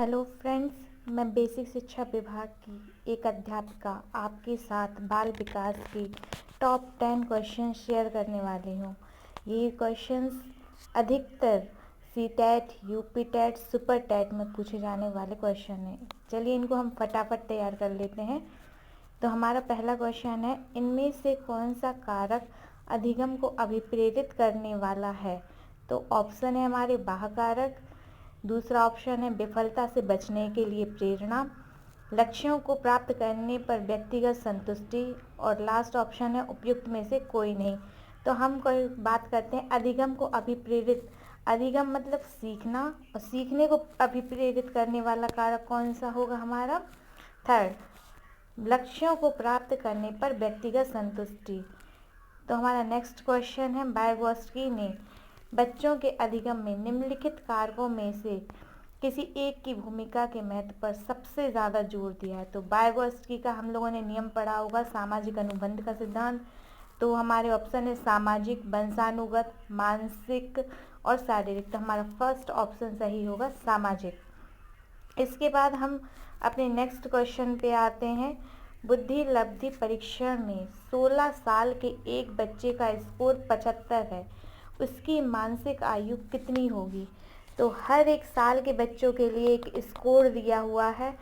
Hello friends, मैं basic शिक्षा विभाग की एक अध्यापिका आपके साथ बाल विकास के टॉप 10 क्वेश्चन शेयर करने वाली हूँ। ये क्वेश्चंस अधिकतर सीटेट, यूपीटेट, सुपर टेट में पूछे जाने वाले क्वेश्चन हैं। चलिए इनको हम फटाफट तैयार कर लेते हैं। तो हमारा पहला क्वेश्चन है, इनमें से कौन सा कारक अधिगम को अभिप्रेरित करने वाला है? तो ऑप्शन है हमारे बाह्य कारक, दूसरा ऑप्शन है विफलता से बचने के लिए प्रेरणा, लक्ष्यों को प्राप्त करने पर व्यक्तिगत संतुष्टि, और लास्ट ऑप्शन है उपयुक्त में से कोई नहीं। तो हम कोई बात करते हैं अधिगम को अभिप्रेरित। अधिगम मतलब सीखना, और सीखने को अभिप्रेरित करने वाला कारक कौन सा होगा हमारा? थर्ड, लक्ष्यों को प्राप्त करने पर व्यक्तिगत संतुष्टि। तो हमारा नेक्स्ट क्वेश्चन है, वाइगोत्स्की ने बच्चों के अधिगम में निम्नलिखित कारकों में से किसी एक की भूमिका के महत्व पर सबसे ज़्यादा जोर दिया है? तो वाइगोत्स्की का हम लोगों ने नियम पढ़ा होगा, सामाजिक अनुबंध का सिद्धांत। तो हमारे ऑप्शन है सामाजिक, वंशानुगत, मानसिक और शारीरिक। तो हमारा फर्स्ट ऑप्शन सही होगा सामाजिक। इसके बाद हम अपने नेक्स्ट क्वेश्चन पे आते हैं। बुद्धि लब्धि परीक्षण में 16 साल के एक बच्चे का स्कोर 75 है, उसकी मानसिक आयु कितनी होगी? तो हर एक साल के बच्चों के लिए एक स्कोर दिया हुआ है।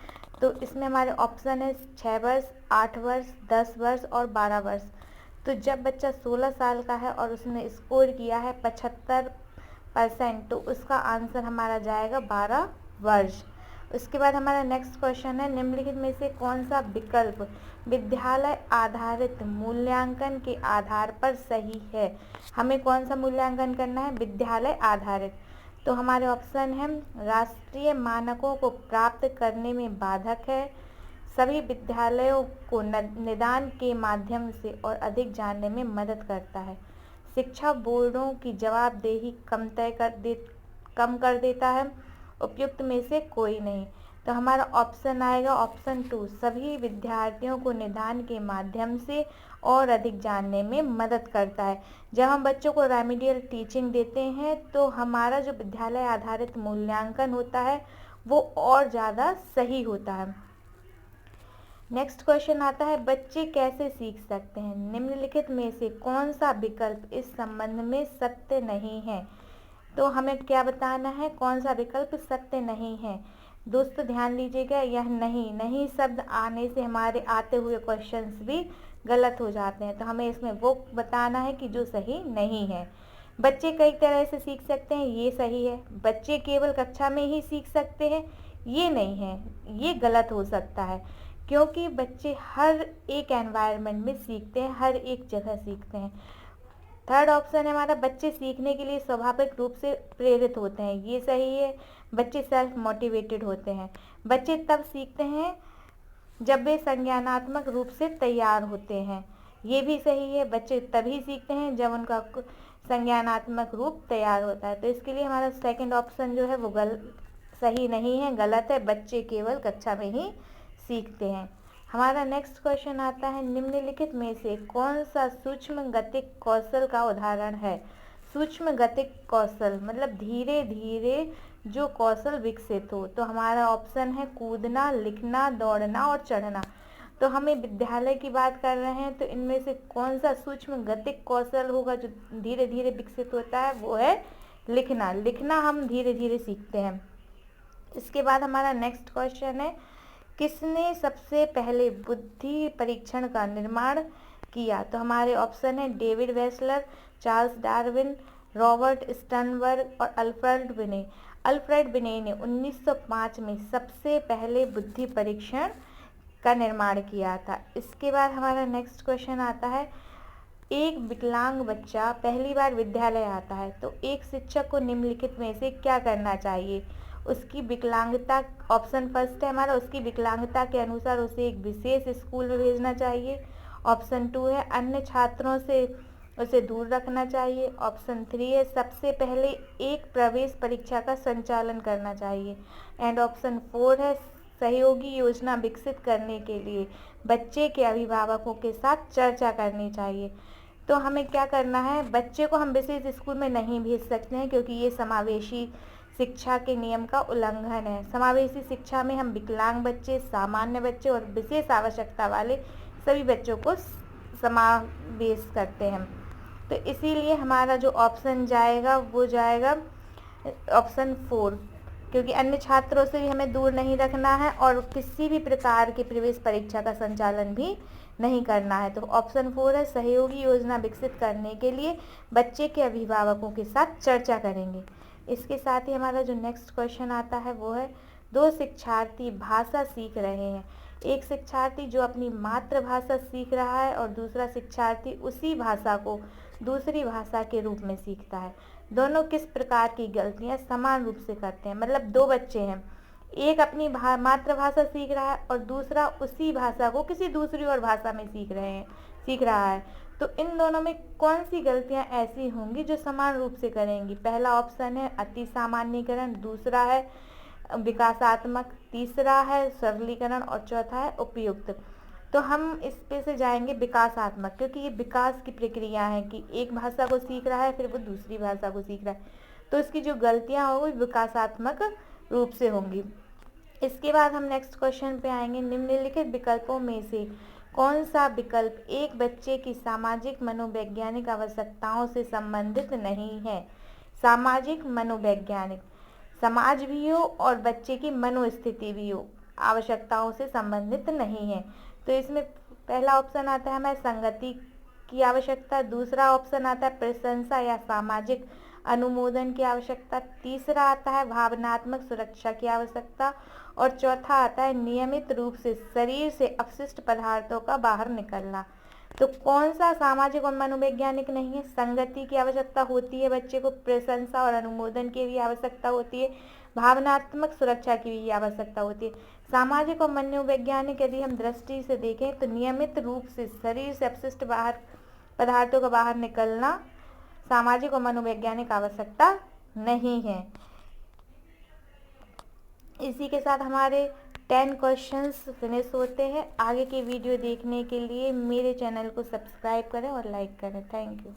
तो इसमें हमारे ऑप्शन है 6 वर्ष, 8 वर्ष, 10 वर्ष और 12 वर्ष। तो जब बच्चा 16 साल का है और उसने स्कोर किया है 75%, तो उसका आंसर हमारा जाएगा 12 वर्ष। उसके बाद हमारा नेक्स्ट क्वेश्चन है, निम्नलिखित में से कौन सा विकल्प विद्यालय आधारित मूल्यांकन के आधार पर सही है? हमें कौन सा मूल्यांकन करना है? विद्यालय आधारित। तो हमारे ऑप्शन है राष्ट्रीय मानकों को प्राप्त करने में बाधक है, सभी विद्यालयों को निदान के माध्यम से और अधिक जानने में मदद करता है, शिक्षा बोर्डों की जवाबदेही कम कर देता है, उपयुक्त में से कोई नहीं। तो हमारा ऑप्शन आएगा ऑप्शन 2, सभी विद्यार्थियों को निदान के माध्यम से और अधिक जानने में मदद करता है। जब हम बच्चों को रेमेडियल टीचिंग देते हैं तो हमारा जो विद्यालय आधारित मूल्यांकन होता है वो और ज़्यादा सही होता है। नेक्स्ट क्वेश्चन आता है, बच्चे कैसे सीख सकते हैं? निम्नलिखित में से कौन सा विकल्प इस संबंध में सत्य नहीं है? तो हमें क्या बताना है, कौन सा विकल्प सत्य नहीं है? दोस्तों ध्यान दीजिएगा, यह नहीं शब्द आने से हमारे आते हुए क्वेश्चंस भी गलत हो जाते हैं। तो हमें इसमें वो बताना है कि जो सही नहीं है। बच्चे कई तरह से सीख सकते हैं, ये सही है। बच्चे केवल कक्षा में ही सीख सकते हैं, ये नहीं है, ये गलत हो सकता है, क्योंकि बच्चे हर एक एनवायरनमेंट में सीखते हैं, हर एक जगह सीखते हैं। थर्ड ऑप्शन है हमारा, बच्चे सीखने के लिए स्वाभाविक रूप से प्रेरित होते हैं, ये सही है। बच्चे सेल्फ मोटिवेटेड होते हैं। बच्चे तब सीखते हैं जब वे संज्ञानात्मक रूप से तैयार होते हैं, ये भी सही है। बच्चे तभी सीखते हैं जब उनका संज्ञानात्मक रूप तैयार होता है। तो इसके लिए हमारा सेकंड ऑप्शन जो है वो सही नहीं है, गलत है। बच्चे केवल कक्षा में ही सीखते हैं। हमारा नेक्स्ट क्वेश्चन आता है, निम्नलिखित में से कौन सा सूक्ष्म गतिक कौशल का उदाहरण है? सूक्ष्म गतिक कौशल मतलब धीरे धीरे जो कौशल विकसित हो। तो हमारा ऑप्शन है कूदना, लिखना, दौड़ना और चढ़ना। तो हमें विद्यालय की बात कर रहे हैं, तो इनमें से कौन सा सूक्ष्म गतिक कौशल होगा जो धीरे धीरे विकसित होता है? वो है लिखना। लिखना हम धीरे धीरे सीखते हैं। इसके बाद हमारा नेक्स्ट क्वेश्चन है, किसने सबसे पहले बुद्धि परीक्षण का निर्माण किया? तो हमारे ऑप्शन है David Wechsler, Charles Darwin, Robert Sternberg और अल्फ्रेड बिने। अल्फ्रेड बिने ने 1905 में सबसे पहले बुद्धि परीक्षण का निर्माण किया था। इसके बाद हमारा नेक्स्ट क्वेश्चन आता है, एक विकलांग बच्चा पहली बार विद्यालय आता है, तो एक शिक्षक को निम्नलिखित में से क्या करना चाहिए? उसकी विकलांगता, ऑप्शन फर्स्ट है हमारा, उसकी विकलांगता के अनुसार उसे एक विशेष स्कूल में भेजना चाहिए। ऑप्शन 2 है अन्य छात्रों से उसे दूर रखना चाहिए। ऑप्शन 3 है सबसे पहले एक प्रवेश परीक्षा का संचालन करना चाहिए। एंड ऑप्शन 4 है सहयोगी योजना विकसित करने के लिए बच्चे के अभिभावकों के साथ चर्चा करनी चाहिए। तो हमें क्या करना है, बच्चे को हम विशेष स्कूल में नहीं भेज सकते हैं क्योंकि ये समावेशी शिक्षा के नियम का उल्लंघन है। समावेशी शिक्षा में हम विकलांग बच्चे, सामान्य बच्चे और विशेष आवश्यकता वाले सभी बच्चों को समावेश करते हैं। तो इसीलिए हमारा जो ऑप्शन जाएगा वो जाएगा ऑप्शन 4, क्योंकि अन्य छात्रों से भी हमें दूर नहीं रखना है और किसी भी प्रकार की प्रवेश परीक्षा का संचालन भी नहीं करना है। तो ऑप्शन 4 है, सहयोगी योजना विकसित करने के लिए बच्चे के अभिभावकों के साथ चर्चा करेंगे। इसके साथ ही हमारा जो नेक्स्ट क्वेश्चन आता है वो है, दो शिक्षार्थी भाषा सीख रहे हैं। एक शिक्षार्थी जो अपनी मातृभाषा सीख रहा है और दूसरा शिक्षार्थी उसी भाषा को दूसरी भाषा के रूप में सीखता है। दोनों किस प्रकार की गलतियां समान रूप से करते हैं। मतलब दो बच्चे हैं, एक अपनी मातृभाषा सीख रहा है और दूसरा उसी भाषा को किसी दूसरी और भाषा में सीख रहा है। तो इन दोनों में कौन सी गलतियां ऐसी होंगी जो समान रूप से करेंगी। पहला ऑप्शन है अति सामान्यीकरण, दूसरा है विकासात्मक, तीसरा है सरलीकरण और चौथा है उपयुक्त। तो हम इस पे से जाएंगे विकासात्मक, क्योंकि ये विकास की प्रक्रिया है कि एक भाषा को सीख रहा है फिर वो दूसरी भाषा को सीख रहा है, तो इसकी जो गलतियां होंगी विकासात्मक रूप से होंगी। इसके बाद हम नेक्स्ट क्वेश्चन पे आएंगे, निम्नलिखित विकल्पों में से कौन सा विकल्प एक बच्चे की सामाजिक मनोवैज्ञानिक आवश्यकताओं से संबंधित नहीं है। सामाजिक मनोवैज्ञानिक, समाज भी हो और बच्चे की मनोस्थिति भी हो, आवश्यकताओं से संबंधित नहीं है। तो इसमें पहला ऑप्शन आता है हमें संगति की आवश्यकता, दूसरा ऑप्शन आता है प्रशंसा या सामाजिक अनुमोदन की आवश्यकता, तीसरा आता है भावनात्मक सुरक्षा की आवश्यकता और चौथा आता है नियमित रूप से शरीर से अपशिष्ट पदार्थों का बाहर निकलना। तो कौन सा सामाजिक और मनोवैज्ञानिक नहीं है। संगति की आवश्यकता होती है बच्चे को, प्रशंसा और अनुमोदन की भी आवश्यकता होती है, भावनात्मक सुरक्षा की भी आवश्यकता होती है। सामाजिक और मनोवैज्ञानिक यदि हम दृष्टि से देखें तो नियमित रूप से शरीर से अपशिष्ट पदार्थों का बाहर निकलना सामाजिक और मनोवैज्ञानिक आवश्यकता नहीं है। इसी के साथ हमारे 10 क्वेश्चंस फिनिश होते हैं। आगे के वीडियो देखने के लिए मेरे चैनल को सब्सक्राइब करें और लाइक करें। Thank you.